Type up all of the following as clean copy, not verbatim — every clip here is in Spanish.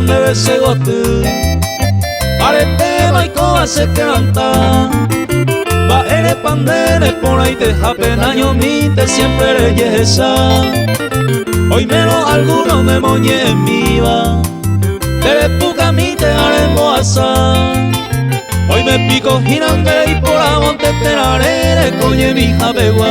debe se gotu arete maiko hace canta va ere pandere por ahí te japenaño mite siempre belleza hoy menos algunos me moñe en mi va te puca mi te haremos asar hoy me pico girande y por la monte te haré coñe mi japegua.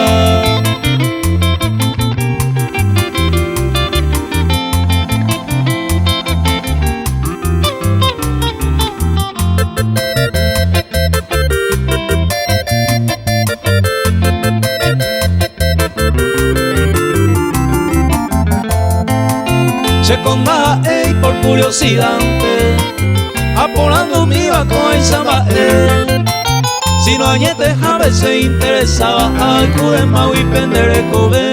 Se conda por curiosidad apolando mi vaco y samba si no añete jave se interesaba al cude mau y pendere cobe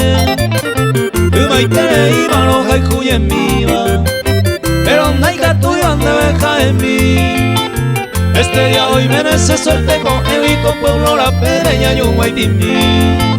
y maitere iba no hay cuye en mi va pero naiga tu iban de beja en mí este día hoy me se suerte con él y con pueblo la pereña y un guaitimí.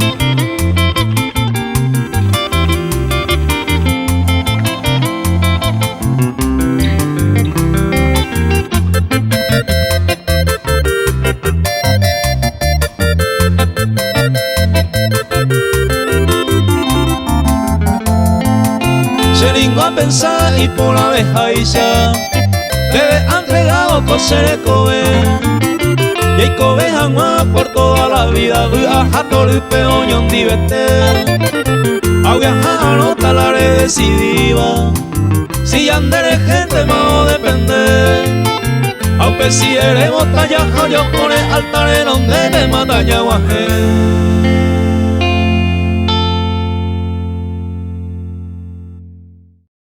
Se lingo a pensar y por la abeja isa debe han pegado coser el cobe y hay cobeja más por toda la vida a jato el peoño en divete a viajar no talare decidiva si andere gente más depende aunque si eres botalla yo pone altar en donde te mata ya guaje.